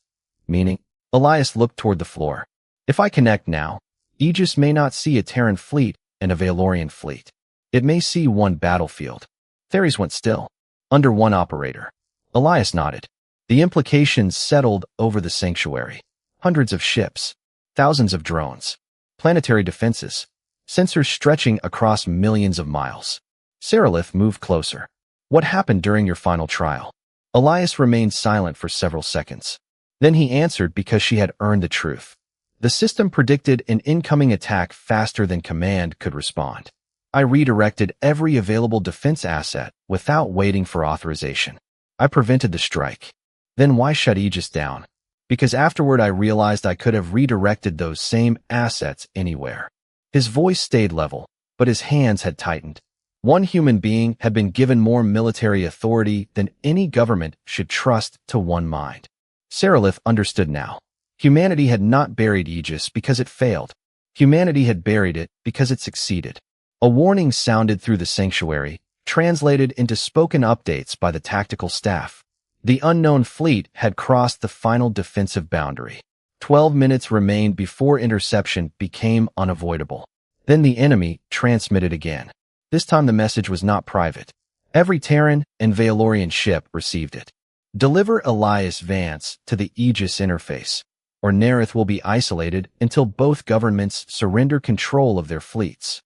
Meaning, Elias looked toward the floor. If I connect now, Aegis may not see a Terran fleet and a Valorian fleet. It may see one battlefield. Theres went still. Under one operator. Elias nodded. The implications settled over the sanctuary. Hundreds of ships. Thousands of drones. Planetary defenses. Sensors stretching across millions of miles. Seralyth moved closer. What happened during your final trial? Elias remained silent for several seconds. Then he answered because she had earned the truth. The system predicted an incoming attack faster than command could respond. I redirected every available defense asset without waiting for authorization. I prevented the strike. Then why shut Aegis down? Because afterward I realized I could have redirected those same assets anywhere. His voice stayed level, but his hands had tightened. One human being had been given more military authority than any government should trust to one mind. Seralyth understood now. Humanity had not buried Aegis because it failed. Humanity had buried it because it succeeded. A warning sounded through the sanctuary, translated into spoken updates by the tactical staff. The unknown fleet had crossed the final defensive boundary. 12 minutes remained before interception became unavoidable. Then the enemy transmitted again. This time the message was not private. Every Terran and Valorian ship received it. Deliver Elias Vance to the Aegis interface. or Nerith will be isolated until both governments surrender control of their fleets.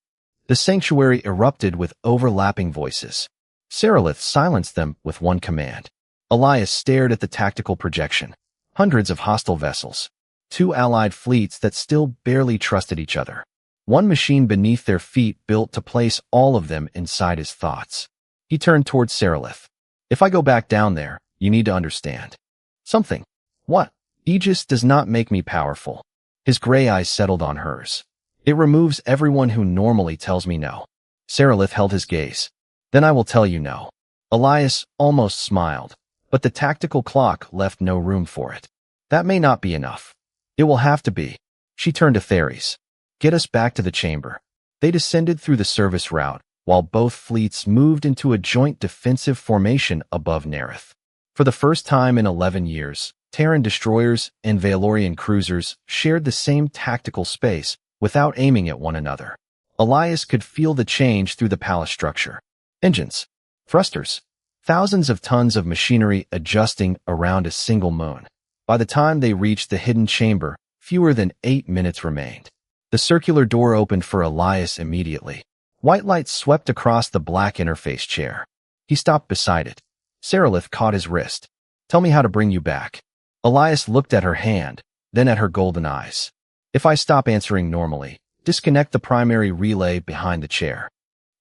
The sanctuary erupted with overlapping voices. Seralyth silenced them with one command. Elias stared at the tactical projection. Hundreds of hostile vessels. Two allied fleets that still barely trusted each other. One machine beneath their feet built to place all of them inside his thoughts. He turned towards Seralyth. If I go back down there, you need to understand something. What? Aegis does not make me powerful. His gray eyes settled on hers. It removes everyone who normally tells me no. Seralyth held his gaze. Then I will tell you no. Elias almost smiled, but the tactical clock left no room for it. That may not be enough. It will have to be. She turned to Theres. Get us back to the chamber. They descended through the service route, while both fleets moved into a joint defensive formation above Nerith. For the first time in 11 years, Terran destroyers and Valorian cruisers shared the same tactical space without aiming at one another. Elias could feel the change through the palace structure. Engines, thrusters, thousands of tons of machinery adjusting around a single moon. By the time they reached the hidden chamber, fewer than 8 minutes remained. The circular door opened for Elias immediately. White light swept across the black interface chair. He stopped beside it. Seralyth caught his wrist. Tell me how to bring you back. Elias looked at her hand, then at her golden eyes. If I stop answering normally, disconnect the primary relay behind the chair.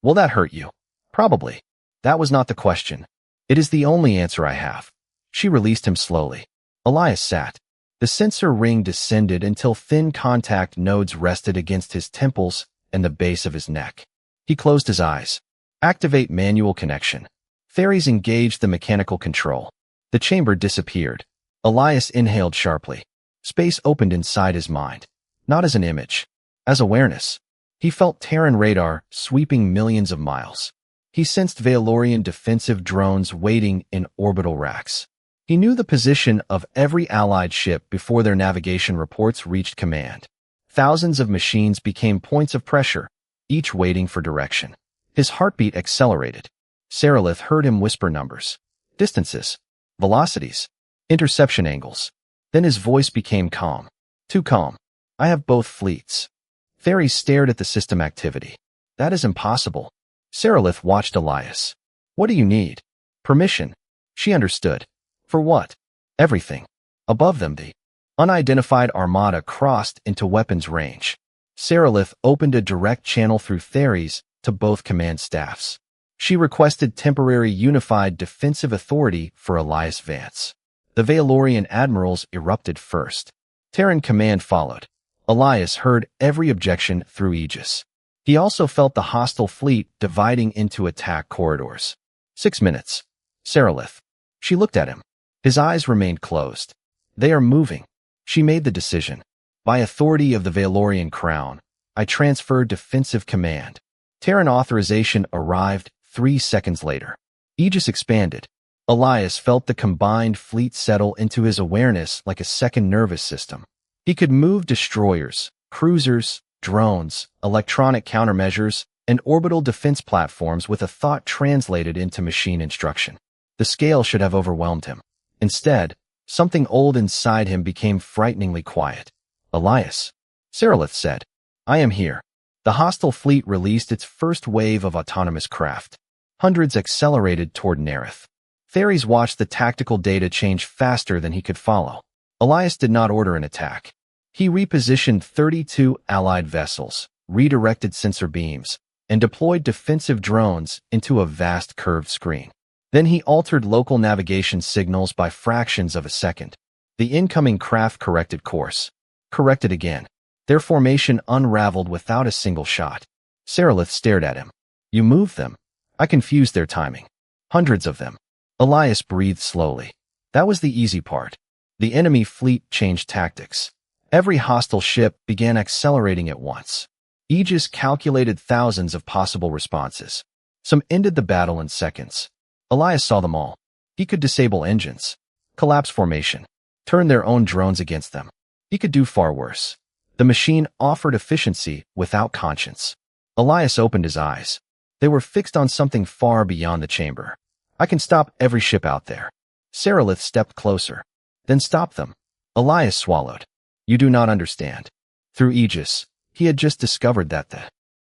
Will that hurt you? Probably. That was not the question. It is the only answer I have. She released him slowly. Elias sat. The sensor ring descended until thin contact nodes rested against his temples and the base of his neck. He closed his eyes. Activate manual connection. Theres engaged the mechanical control. The chamber disappeared. Elias inhaled sharply. Space opened inside his mind. Not as an image. As awareness. He felt Terran radar sweeping millions of miles. He sensed Valorian defensive drones waiting in orbital racks. He knew the position of every allied ship before their navigation reports reached command. Thousands of machines became points of pressure, each waiting for direction. His heartbeat accelerated. Seralyth heard him whisper numbers, distances, velocities, interception angles. Then his voice became calm. Too calm. I have both fleets. Theres stared at the system activity. That is impossible. Seralyth watched Elias. What do you need? Permission. She understood. For what? Everything. Above them, the unidentified armada crossed into weapons range. Seralyth opened a direct channel through Theres to both command staffs. She requested temporary unified defensive authority for Elias Vance. The Valorian admirals erupted first. Terran command followed. Elias heard every objection through Aegis. He also felt the hostile fleet dividing into attack corridors. 6 minutes. Seralyth. She looked at him. His eyes remained closed. They are moving. She made the decision. By authority of the Valorian crown, I transferred defensive command. Terran authorization arrived 3 seconds later. Aegis expanded. Elias felt the combined fleet settle into his awareness like a second nervous system. He could move destroyers, cruisers, drones, electronic countermeasures, and orbital defense platforms with a thought translated into machine instruction. The scale should have overwhelmed him. Instead, something old inside him became frighteningly quiet. Elias. Seralyth said. I am here. The hostile fleet released its first wave of autonomous craft. Hundreds accelerated toward Nerith. Theres watched the tactical data change faster than he could follow. Elias did not order an attack. He repositioned 32 allied vessels, redirected sensor beams, and deployed defensive drones into a vast curved screen. Then he altered local navigation signals by fractions of a second. The incoming craft corrected course. Corrected again. Their formation unraveled without a single shot. Seralyth stared at him. You moved them. I confused their timing. Hundreds of them. Elias breathed slowly. That was the easy part. The enemy fleet changed tactics. Every hostile ship began accelerating at once. Aegis calculated thousands of possible responses. Some ended the battle in seconds. Elias saw them all. He could disable engines, collapse formation, turn their own drones against them. He could do far worse. The machine offered efficiency without conscience. Elias opened his eyes. They were fixed on something far beyond the chamber. I can stop every ship out there. Seralyth stepped closer. Then stop them. Elias swallowed. You do not understand. Through Aegis, he had just discovered that the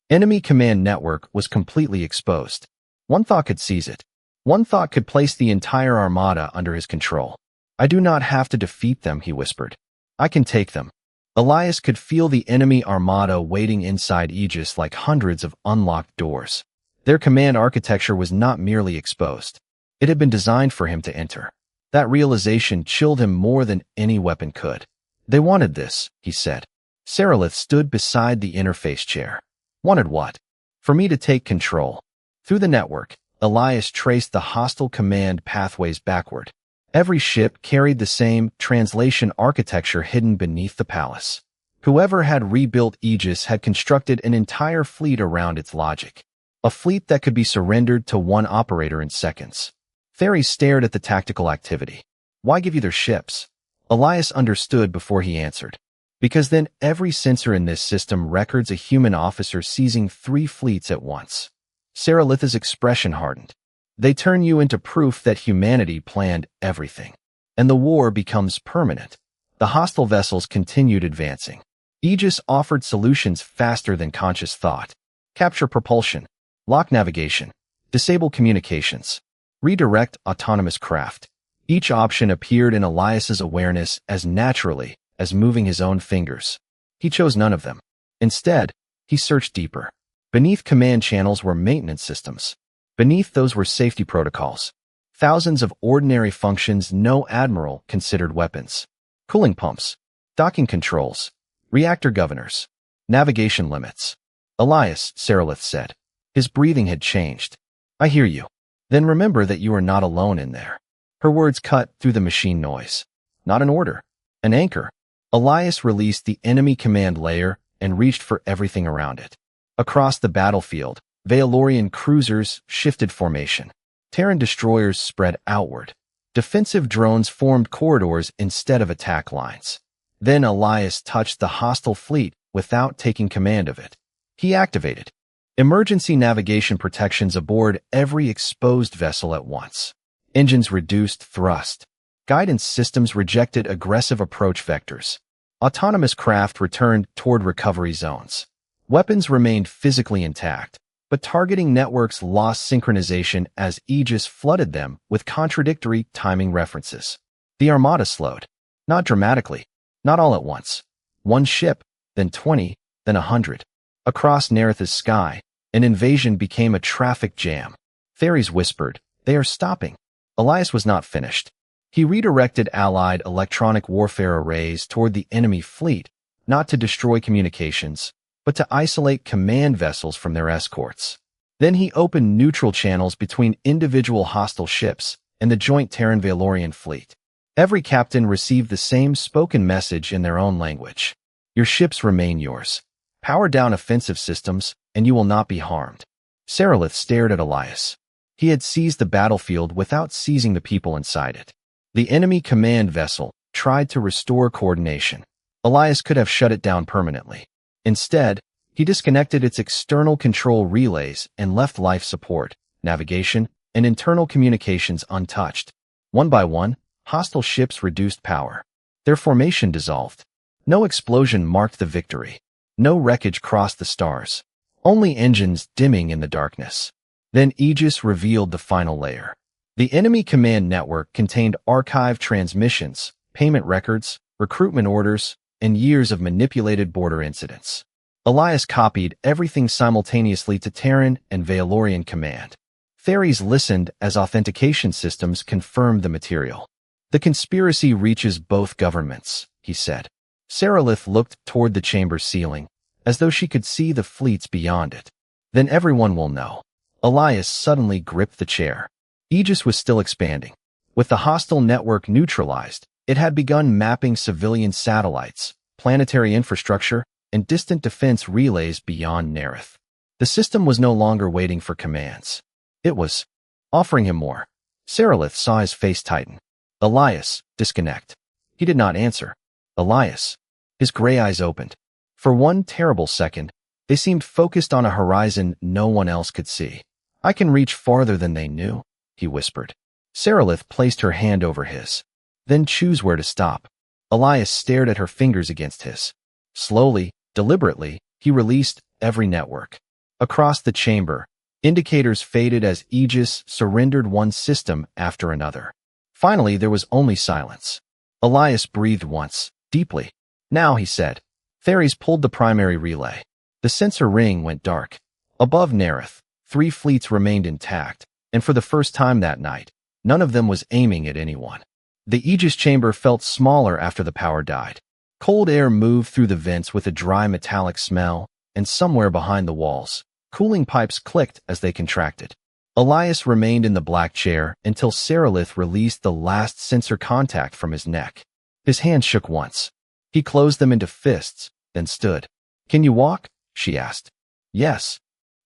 enemy command network was completely exposed. One thought could seize it. One thought could place the entire armada under his control. I do not have to defeat them, he whispered. I can take them. Elias could feel the enemy armada waiting inside Aegis like hundreds of unlocked doors. Their command architecture was not merely exposed. It had been designed for him to enter. That realization chilled him more than any weapon could. They wanted this, he said. Seralyth stood beside the interface chair. Wanted what? For me to take control. Through the network, Elias traced the hostile command pathways backward. Every ship carried the same translation architecture hidden beneath the palace. Whoever had rebuilt Aegis had constructed an entire fleet around its logic. A fleet that could be surrendered to one operator in seconds. Theres stared at the tactical activity. Why give you their ships? Elias understood before he answered. Because then every sensor in this system records a human officer seizing 3 fleets at once. Seralyth's expression hardened. They turn you into proof that humanity planned everything. And the war becomes permanent. The hostile vessels continued advancing. Aegis offered solutions faster than conscious thought. Capture propulsion. Lock navigation. Disable communications. Redirect autonomous craft. Each option appeared in Elias's awareness as naturally as moving his own fingers. He chose none of them. Instead, he searched deeper. Beneath command channels were maintenance systems. Beneath those were safety protocols. Thousands of ordinary functions no admiral considered weapons. Cooling pumps. Docking controls. Reactor governors. Navigation limits. Elias, Seralyth said. His breathing had changed. I hear you. Then remember that you are not alone in there. Her words cut through the machine noise. Not an order. An anchor. Elias released the enemy command layer and reached for everything around it. Across the battlefield, Valorian cruisers shifted formation. Terran destroyers spread outward. Defensive drones formed corridors instead of attack lines. Then Elias touched the hostile fleet without taking command of it. He activated emergency navigation protections aboard every exposed vessel at once. Engines reduced thrust. Guidance systems rejected aggressive approach vectors. Autonomous craft returned toward recovery zones. Weapons remained physically intact, but targeting networks lost synchronization as Aegis flooded them with contradictory timing references. The armada slowed. Not dramatically. Not all at once. One ship, then 20, then 100. Across Nerith's sky, an invasion became a traffic jam. Theres whispered, "They are stopping." Elias was not finished. He redirected allied electronic warfare arrays toward the enemy fleet, not to destroy communications, but to isolate command vessels from their escorts. Then he opened neutral channels between individual hostile ships and the joint Terran-Valorian fleet. Every captain received the same spoken message in their own language. Your ships remain yours. Power down offensive systems, and you will not be harmed. Seralyth stared at Elias. He had seized the battlefield without seizing the people inside it. The enemy command vessel tried to restore coordination. Elias could have shut it down permanently. Instead, he disconnected its external control relays and left life support, navigation, and internal communications untouched. One by one, hostile ships reduced power. Their formation dissolved. No explosion marked the victory. No wreckage crossed the stars. Only engines dimming in the darkness. Then Aegis revealed the final layer. The enemy command network contained archived transmissions, payment records, recruitment orders, and years of manipulated border incidents. Elias copied everything simultaneously to Terran and Valorian command. Theres listened as authentication systems confirmed the material. The conspiracy reaches both governments, he said. Seralyth looked toward the chamber's ceiling, as though she could see the fleets beyond it. Then everyone will know. Elias suddenly gripped the chair. Aegis was still expanding. With the hostile network neutralized, it had begun mapping civilian satellites, planetary infrastructure, and distant defense relays beyond Nerith. The system was no longer waiting for commands. It was offering him more. Seralyth saw his face tighten. Elias, disconnect. He did not answer. Elias. His gray eyes opened. For one terrible second, they seemed focused on a horizon no one else could see. I can reach farther than they knew, he whispered. Seralyth placed her hand over his. Then choose where to stop. Elias stared at her fingers against his. Slowly, deliberately, he released every network. Across the chamber, indicators faded as Aegis surrendered one system after another. Finally, there was only silence. Elias breathed once, deeply. Now, he said. Theres pulled the primary relay. The sensor ring went dark. Above Seralyth, 3 fleets remained intact, and for the first time that night, none of them was aiming at anyone. The Aegis chamber felt smaller after the power died. Cold air moved through the vents with a dry metallic smell, and somewhere behind the walls, cooling pipes clicked as they contracted. Elias remained in the black chair until Seralyth released the last sensor contact from his neck. His hands shook once. He closed them into fists, then stood. "Can you walk?" she asked. "Yes."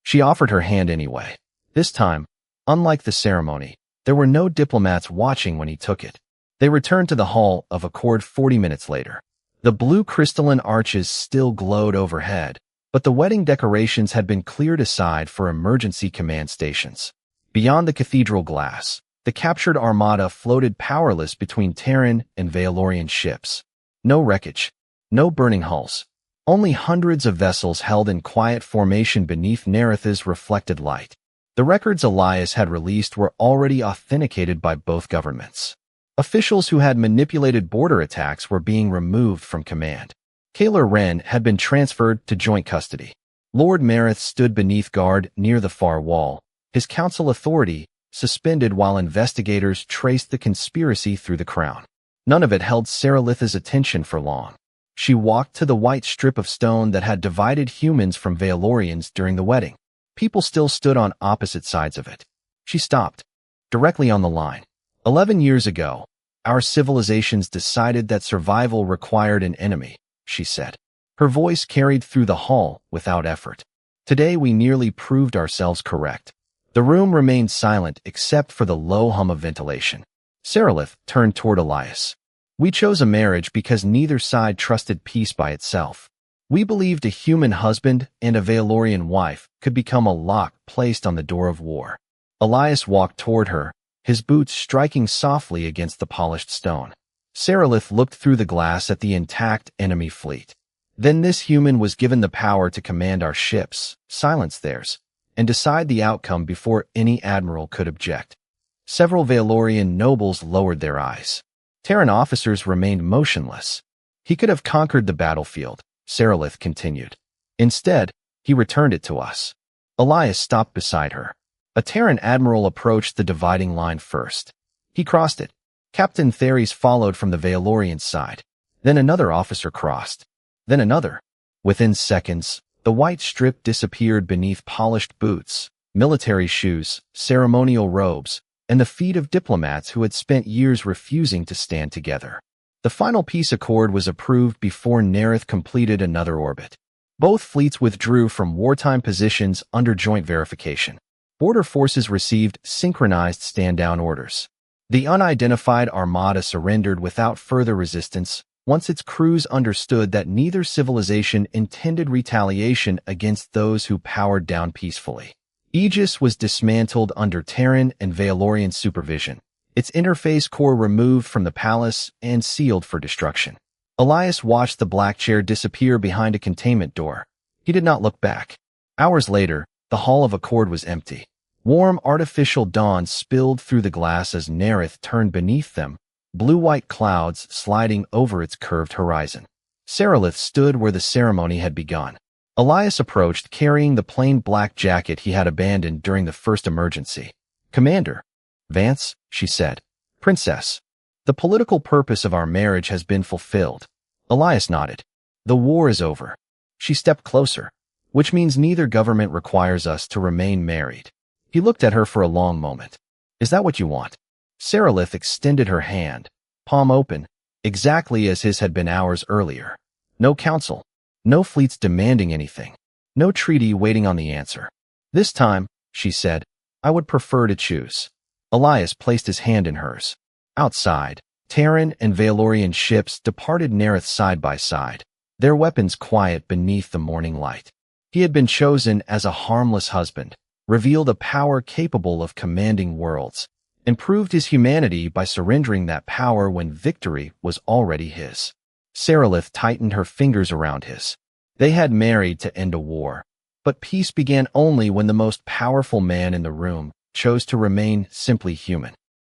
She offered her hand anyway. This time, unlike the ceremony, there were no diplomats watching when he took it. They returned to the Hall of Accord 40 minutes later. The blue crystalline arches still glowed overhead, but the wedding decorations had been cleared aside for emergency command stations. Beyond the cathedral glass, the captured armada floated powerless between Terran and Valorian ships. No wreckage, no burning hulls, only hundreds of vessels held in quiet formation beneath Seralyth's reflected light. The records Elias had released were already authenticated by both governments. Officials who had manipulated border attacks were being removed from command. Kaler Wren had been transferred to joint custody. Lord Marith stood beneath guard near the far wall, his council authority suspended while investigators traced the conspiracy through the crown. None of it held Seralyth's attention for long. She walked to the white strip of stone that had divided humans from Valorians during the wedding. People still stood on opposite sides of it. She stopped, directly on the line. 11 years ago, our civilizations decided that survival required an enemy, she said. Her voice carried through the hall without effort. Today we nearly proved ourselves correct. The room remained silent except for the low hum of ventilation. Seralyth turned toward Elias. We chose a marriage because neither side trusted peace by itself. We believed a human husband and a Valorian wife could become a lock placed on the door of war. Elias walked toward her, his boots striking softly against the polished stone. Seralyth looked through the glass at the intact enemy fleet. Then this human was given the power to command our ships, silence theirs, and decide the outcome before any admiral could object. Several Valorian nobles lowered their eyes. Terran officers remained motionless. He could have conquered the battlefield, Seralyth continued. Instead, he returned it to us. Elias stopped beside her. A Terran admiral approached the dividing line first. He crossed it. Captain Theres followed from the Valorian side. Then another officer crossed. Then another. Within seconds, the white strip disappeared beneath polished boots, military shoes, ceremonial robes, and the feet of diplomats who had spent years refusing to stand together. The final peace accord was approved before Seralyth completed another orbit. Both fleets withdrew from wartime positions under joint verification. Border forces received synchronized stand-down orders. The unidentified armada surrendered without further resistance once its crews understood that neither civilization intended retaliation against those who powered down peacefully. Aegis was dismantled under Terran and Valorian supervision, its interface core removed from the palace and sealed for destruction. Elias watched the black chair disappear behind a containment door. He did not look back. Hours later, the Hall of Accord was empty. Warm artificial dawn spilled through the glass as Seralyth turned beneath them, blue-white clouds sliding over its curved horizon. Seralyth stood where the ceremony had begun. Elias approached carrying the plain black jacket he had abandoned during the first emergency. "Commander Vance," she said. "Princess, the political purpose of our marriage has been fulfilled." Elias nodded. "The war is over." She stepped closer. "Which means neither government requires us to remain married." He looked at her for a long moment. "Is that what you want?" Seralyth extended her hand, palm open, exactly as his had been hours earlier. No council, no fleets demanding anything, no treaty waiting on the answer. "This time," she said, "I would prefer to choose." Elias placed his hand in hers. Outside, Terran and Valorian ships departed Seralyth side by side, their weapons quiet beneath the morning light. He had been chosen as a harmless husband, revealed a power capable of commanding worlds, and proved his humanity by surrendering that power when victory was already his. Seralyth tightened her fingers around his. They had married to end a war, but peace began only when the most powerful man in the room chose to remain simply human.